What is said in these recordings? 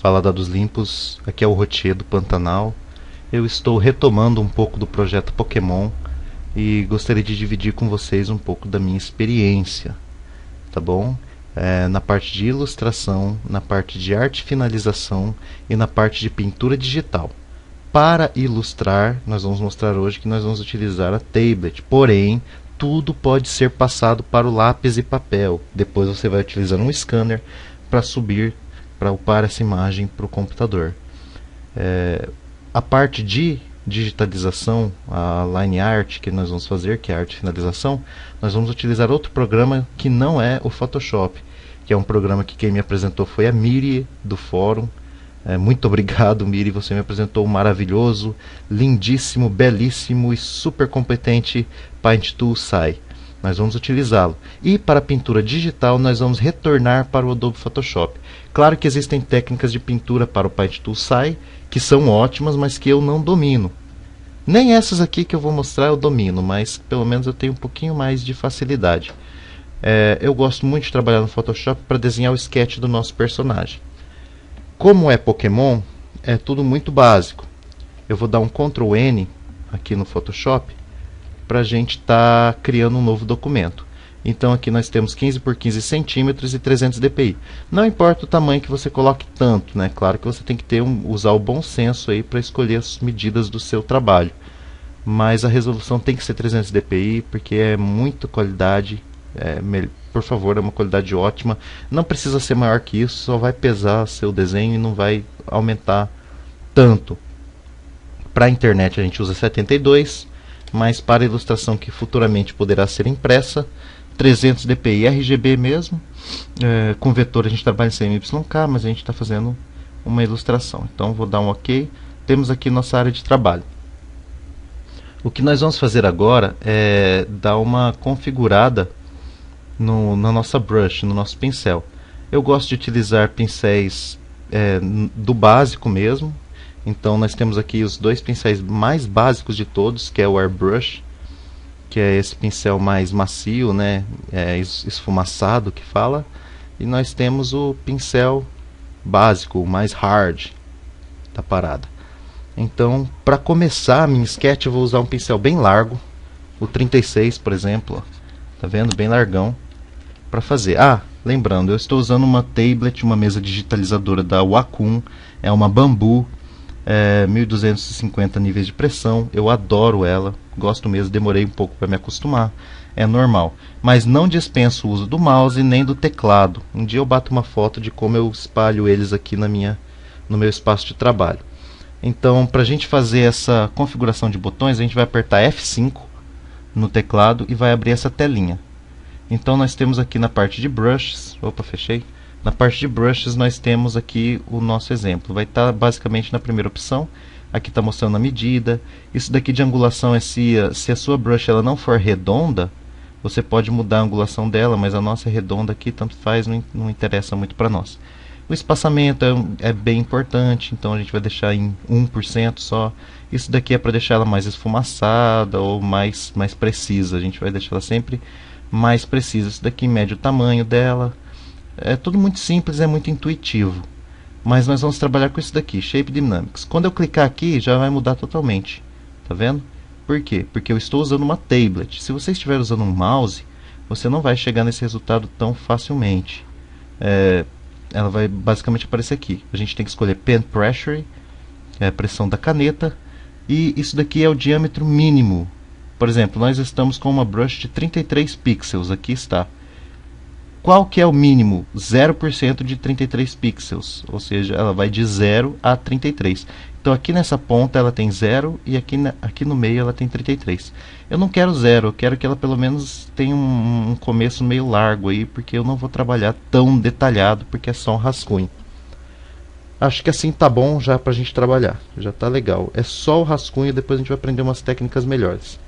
Fala, dados limpos, aqui é o Rotier do Pantanal. Eu estou retomando um pouco do projeto Pokémon e gostaria de dividir com vocês um pouco da minha experiência, tá bom? Na parte de ilustração, na parte de arte e finalização e na parte de pintura digital. Para ilustrar, nós vamos mostrar hoje que nós vamos utilizar a tablet, porém, tudo pode ser passado para o lápis e papel. Depois você vai utilizar um scanner para subir, para upar essa imagem para o computador. A parte de digitalização, a line art que nós vamos fazer, que é a arte e finalização, nós vamos utilizar outro programa que não é o Photoshop, que é um programa que quem me apresentou foi a Miri do fórum. Muito obrigado, Miri, você me apresentou um maravilhoso, lindíssimo, belíssimo e super competente Paint Tool Sai. Nós vamos utilizá-lo. E para a pintura digital nós vamos retornar para o Adobe Photoshop. Claro que existem técnicas de pintura para o Paint Tool Sai que são ótimas, mas que eu não domino. Nem essas aqui que eu vou mostrar eu domino, mas pelo menos eu tenho um pouquinho mais de facilidade. Eu gosto muito de trabalhar no Photoshop para desenhar o sketch do nosso personagem. Como é Pokémon, é tudo muito básico. Eu vou dar um Ctrl N aqui no Photoshop para a gente estar criando um novo documento. Então aqui nós temos 15 por 15 centímetros e 300 dpi. Não importa o tamanho que você coloque tanto, né? Claro que você tem que usar o bom senso aí para escolher as medidas do seu trabalho. Mas a resolução tem que ser 300 dpi porque é muita qualidade. Por favor, é uma qualidade ótima. Não precisa ser maior que isso, só vai pesar seu desenho e não vai aumentar tanto. Para a internet a gente usa 72, mas para ilustração que futuramente poderá ser impressa, 300 dpi RGB mesmo. Com vetor a gente trabalha em CMYK, mas a gente está fazendo uma ilustração. Então vou dar um OK. Temos aqui nossa área de trabalho. O que nós vamos fazer agora é dar uma configurada na nossa brush, no nosso pincel. Eu gosto de utilizar pincéis do básico mesmo. Então nós temos aqui os dois pincéis mais básicos de todos, que é o Airbrush, que é esse pincel mais macio, né, esfumaçado que fala, e nós temos o pincel básico, o mais hard da parada. Então, para começar a minha sketch, eu vou usar um pincel bem largo, o 36, por exemplo, ó. Tá vendo? Bem largão para fazer. Lembrando, eu estou usando uma tablet, uma mesa digitalizadora da Wacom, é uma Bambu, 1250 níveis de pressão. Eu adoro ela, gosto mesmo, demorei um pouco para me acostumar, é normal. Mas não dispenso o uso do mouse nem do teclado. Um dia eu bato uma foto de como eu espalho eles aqui no meu espaço de trabalho. Então, para a gente fazer essa configuração de botões, a gente vai apertar F5 no teclado e vai abrir essa telinha. Então nós temos aqui na parte de brushes, na parte de brushes nós temos aqui o nosso exemplo. Vai estar basicamente na primeira opção. Aqui está mostrando a medida. Isso daqui de angulação é se a sua brush ela não for redonda, você pode mudar a angulação dela, mas a nossa é redonda aqui, tanto faz, não interessa muito para nós. O espaçamento é bem importante, então a gente vai deixar em 1% só. Isso daqui é para deixar ela mais esfumaçada ou mais precisa. A gente vai deixar ela sempre mais precisa. Isso daqui mede o tamanho dela. É tudo muito simples, é muito intuitivo. Mas nós vamos trabalhar com isso daqui, Shape Dynamics. Quando eu clicar aqui, já vai mudar totalmente. Tá vendo? Por quê? Porque eu estou usando uma tablet. Se você estiver usando um mouse, você não vai chegar nesse resultado tão facilmente. Ela vai basicamente aparecer aqui. A gente tem que escolher Pen Pressure, a pressão da caneta. E isso daqui é o diâmetro mínimo. Por exemplo, nós estamos com uma brush de 33 pixels. Aqui está. Qual que é o mínimo? 0% de 33 pixels. Ou seja, ela vai de 0 a 33. Então aqui nessa ponta ela tem 0 e aqui no meio ela tem 33. Eu não quero 0, eu quero que ela pelo menos tenha um começo meio largo aí, porque eu não vou trabalhar tão detalhado, porque é só um rascunho. Acho que assim tá bom já pra gente trabalhar. Já tá legal. É só o rascunho, depois a gente vai aprender umas técnicas melhores.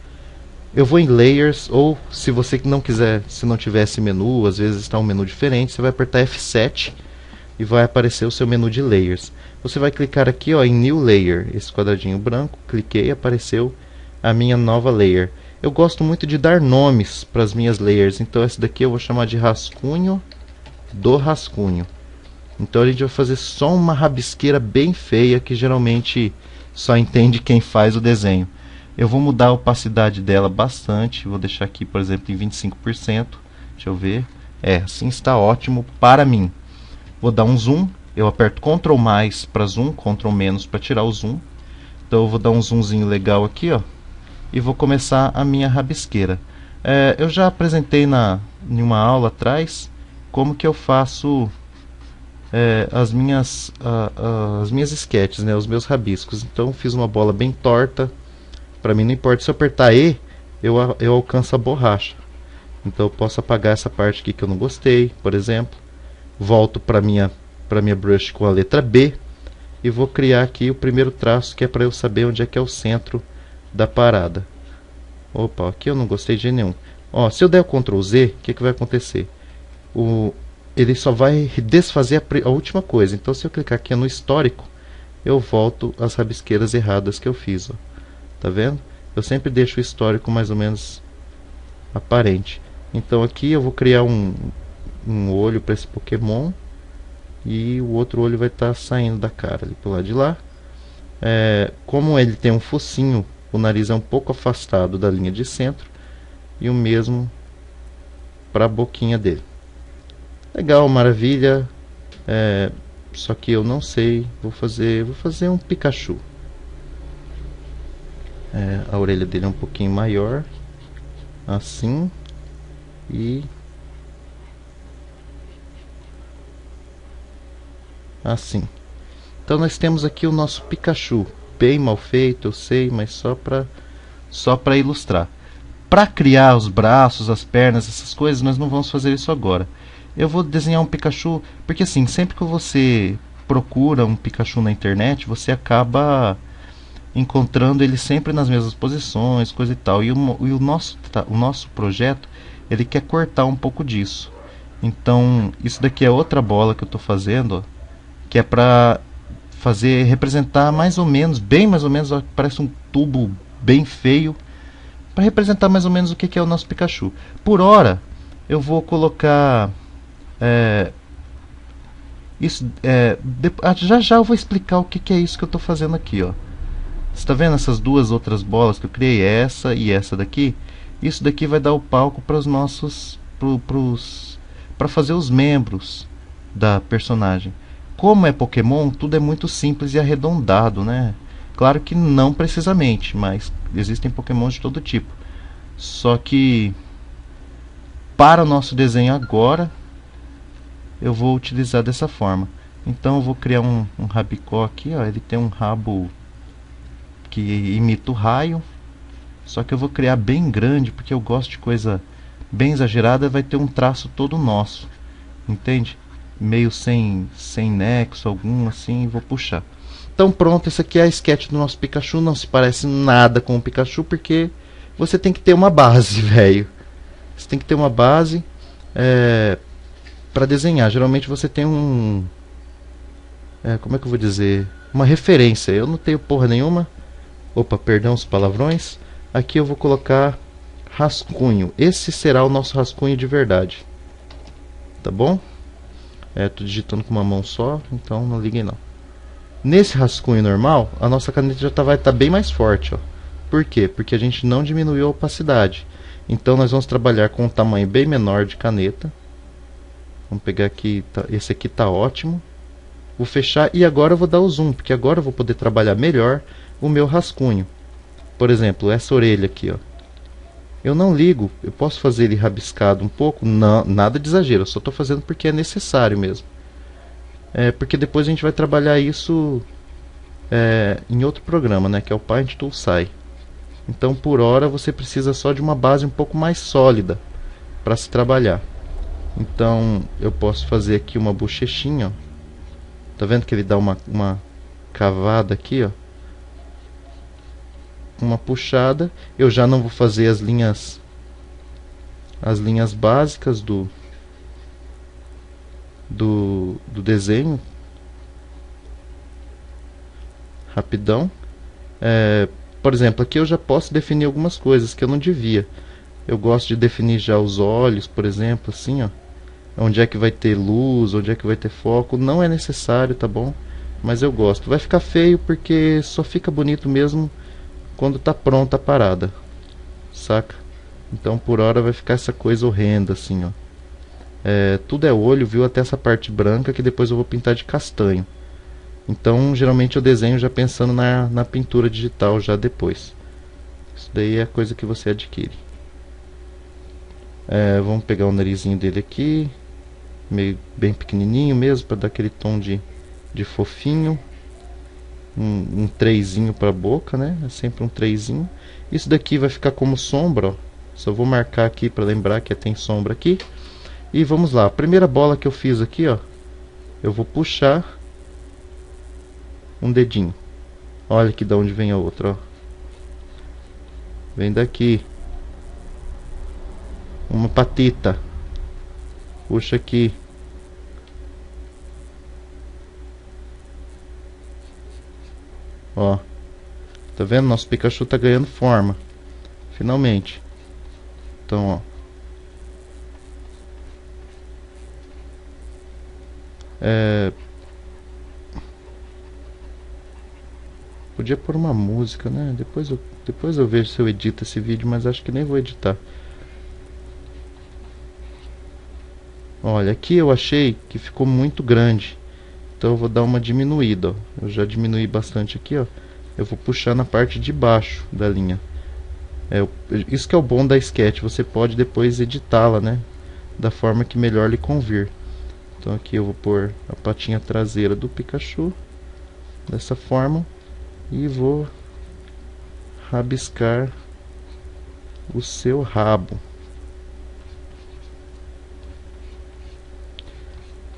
Eu vou em Layers, ou se você não quiser, se não tiver esse menu, às vezes está um menu diferente, você vai apertar F7 e vai aparecer o seu menu de Layers. Você vai clicar aqui em New Layer, esse quadradinho branco, cliquei e apareceu a minha nova layer. Eu gosto muito de dar nomes para as minhas layers, então essa daqui eu vou chamar de rascunho do rascunho. Então a gente vai fazer só uma rabisqueira bem feia que geralmente só entende quem faz o desenho. Eu vou mudar a opacidade dela bastante, vou deixar aqui, por exemplo, em 25%. Deixa eu ver. Assim está ótimo para mim. Vou dar um zoom, eu aperto Ctrl mais para zoom, Ctrl menos para tirar o zoom. Então eu vou dar um zoomzinho legal aqui, ó, e vou começar a minha rabisqueira. Eu já apresentei em uma aula atrás como que eu faço as minhas sketches, né, os meus rabiscos. Então eu fiz uma bola bem torta. Para mim não importa, se eu apertar E, eu alcanço a borracha. Então eu posso apagar essa parte aqui que eu não gostei, por exemplo. Volto para minha brush com a letra B e vou criar aqui o primeiro traço, que é para eu saber onde é que é o centro da parada. Opa, aqui eu não gostei de jeito nenhum. Ó, se eu der o Ctrl Z, o que vai acontecer? Ele só vai desfazer a última coisa. Então se eu clicar aqui no histórico, eu volto às rabisqueiras erradas que eu fiz. Ó. Tá vendo? Eu sempre deixo o histórico mais ou menos aparente. Então aqui eu vou criar um olho para esse Pokémon. E o outro olho vai estar saindo da cara ali pro lado de lá. Como ele tem um focinho, o nariz é um pouco afastado da linha de centro. E o mesmo para a boquinha dele. Legal, maravilha. Só que eu não sei. Vou fazer um Pikachu. A orelha dele é um pouquinho maior. Assim. E assim. Então nós temos aqui o nosso Pikachu. Bem mal feito, eu sei, mas só para ilustrar. Para criar os braços, as pernas, essas coisas, nós não vamos fazer isso agora. Eu vou desenhar um Pikachu, porque assim, sempre que você procura um Pikachu na internet, você acaba encontrando ele sempre nas mesmas posições, coisa e tal. E o nosso projeto, ele quer cortar um pouco disso. Então, isso daqui é outra bola que eu estou fazendo, ó, que é para representar mais ou menos, bem mais ou menos, ó, parece um tubo bem feio, para representar mais ou menos o que é o nosso Pikachu. Por hora, eu vou colocar isso. Já eu vou explicar o que é isso que eu estou fazendo aqui, ó. Você está vendo essas duas outras bolas que eu criei, essa e essa daqui? Isso daqui vai dar o palco para os nossos, para fazer os membros da personagem. Como é Pokémon, tudo é muito simples e arredondado, né? Claro que não precisamente, mas existem Pokémons de todo tipo. Só que para o nosso desenho agora, eu vou utilizar dessa forma. Então eu vou criar um rabicó aqui, ó. Ele tem um rabo que imita o raio. Só que eu vou criar bem grande, porque eu gosto de coisa bem exagerada. Vai ter um traço todo nosso, entende? Meio sem nexo algum, assim, vou puxar. Então pronto, esse aqui é a sketch do nosso Pikachu. Não se parece nada com o Pikachu, porque você tem que ter uma base, velho. Você tem que ter uma base para desenhar. Geralmente você tem como é que eu vou dizer? Uma referência. Eu não tenho porra nenhuma. Opa, perdão os palavrões. Aqui eu vou colocar rascunho. Esse será o nosso rascunho de verdade. Tá bom? Tô digitando com uma mão só, então não liguem não. Nesse rascunho normal, a nossa caneta já vai estar bem mais forte, ó. Por quê? Porque a gente não diminuiu a opacidade. Então nós vamos trabalhar com um tamanho bem menor de caneta. Vamos pegar aqui, esse aqui tá ótimo. Vou fechar e agora eu vou dar o zoom, porque agora eu vou poder trabalhar melhor o meu rascunho. Por exemplo, essa orelha aqui, ó. Eu não ligo, eu posso fazer ele rabiscado um pouco, não, nada de exagero, eu só estou fazendo porque é necessário mesmo. Porque depois a gente vai trabalhar isso em outro programa, né, que é o Paint Tool SAI. Então por hora você precisa só de uma base um pouco mais sólida para se trabalhar. Então eu posso fazer aqui uma bochechinha, ó. Tá vendo que ele dá uma cavada aqui, ó? Uma puxada. Eu já não vou fazer as linhas básicas do desenho. Rapidão. Por exemplo, aqui eu já posso definir algumas coisas que eu não devia. Eu gosto de definir já os olhos, por exemplo, assim, ó. onde é que vai ter luz, onde é que vai ter foco. Não é necessário, tá bom? Mas eu gosto. Vai ficar feio porque só fica bonito mesmo quando tá pronta a parada, saca? Então por hora vai ficar essa coisa horrenda assim, ó. Tudo é olho, viu? Até essa parte branca que depois eu vou pintar de castanho. Então geralmente eu desenho já pensando na pintura digital já depois. Isso daí é a coisa que você adquire. Vamos pegar o narizinho dele aqui, meio bem pequenininho mesmo, para dar aquele tom de fofinho. Um trezinho para a boca, né? É sempre um trezinho. Isso daqui vai ficar como sombra, ó. Só vou marcar aqui para lembrar que tem sombra aqui. E vamos lá, a primeira bola que eu fiz aqui, ó, eu vou puxar um dedinho. Olha aqui de onde vem a outra, ó. Vem daqui. Uma patita. Puxa aqui. Ó. Tá vendo? Nosso Pikachu tá ganhando forma. Finalmente. Então, ó. Podia pôr uma música, né? Depois eu vejo se eu edito esse vídeo, mas acho que nem vou editar. Olha, aqui eu achei que ficou muito grande. Então eu vou dar uma diminuída, ó. Eu já diminui bastante aqui, ó. Eu vou puxar na parte de baixo da linha. Isso que é o bom da Sketch, você pode depois editá-la, né? Da forma que melhor lhe convir. Então aqui eu vou pôr a patinha traseira do Pikachu dessa forma e vou rabiscar o seu rabo.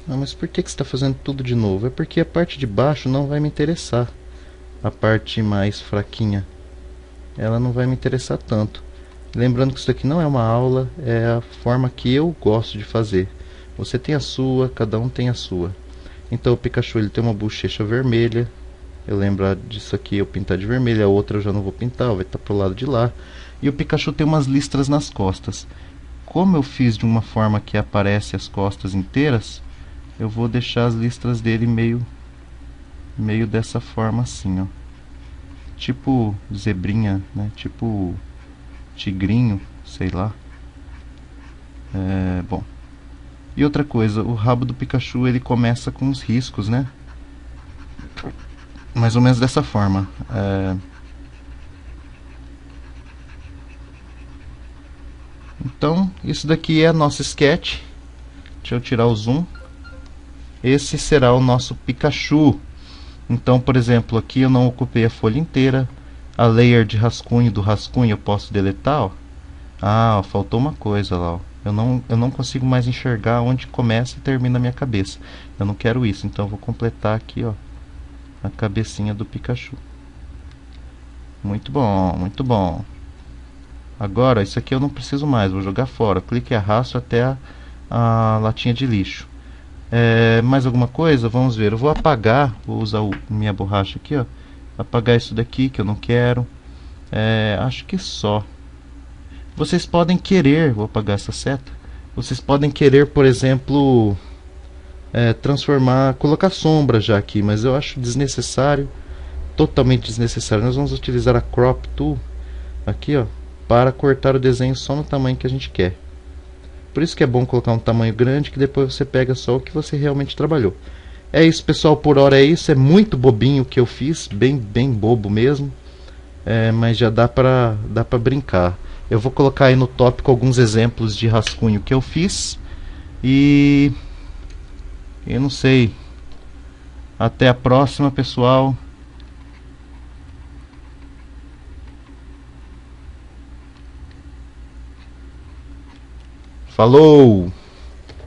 Ah, mas por que você está fazendo tudo de novo? É porque a parte de baixo não vai me interessar. A parte mais fraquinha, ela não vai me interessar tanto. Lembrando que isso aqui não é uma aula, é a forma que eu gosto de fazer. Você tem a sua, cada um tem a sua. Então o Pikachu ele tem uma bochecha vermelha. Eu lembro disso aqui, eu pintar de vermelho. A outra eu já não vou pintar, vai estar pro lado de lá. E o Pikachu tem umas listras nas costas. Como eu fiz de uma forma que aparece as costas inteiras, eu vou deixar as listras dele meio dessa forma assim, ó. Tipo zebrinha, né? Tipo tigrinho, sei lá. Bom. E outra coisa, o rabo do Pikachu ele começa com os riscos, né? Mais ou menos dessa forma. Então, isso daqui é a nossa sketch. Deixa eu tirar o zoom. Esse será o nosso Pikachu. Então, por exemplo, aqui eu não ocupei a folha inteira. A layer de rascunho do rascunho eu posso deletar, ó. Ah, ó, faltou uma coisa lá, ó. Eu não consigo mais enxergar onde começa e termina a minha cabeça. Eu não quero isso, então eu vou completar aqui, ó, a cabecinha do Pikachu. Muito bom, muito bom. Agora, isso aqui eu não preciso mais, vou jogar fora. Clique e arrasto até a latinha de lixo. Mais alguma coisa? Vamos ver. Eu vou apagar, vou usar minha borracha aqui, ó. Apagar isso daqui que eu não quero. Acho que só. Vocês podem querer, vou apagar essa seta. Vocês podem querer, por exemplo, transformar, colocar sombra já aqui, mas eu acho desnecessário, totalmente desnecessário. Nós vamos utilizar a Crop Tool aqui, ó, para cortar o desenho só no tamanho que a gente quer. Por isso que é bom colocar um tamanho grande, que depois você pega só o que você realmente trabalhou. É isso, pessoal, por hora é isso. É muito bobinho o que eu fiz, bem bobo mesmo, mas já dá pra brincar. Eu vou colocar aí no tópico alguns exemplos de rascunho que eu fiz. E eu não sei. Até a próxima, pessoal. Falou!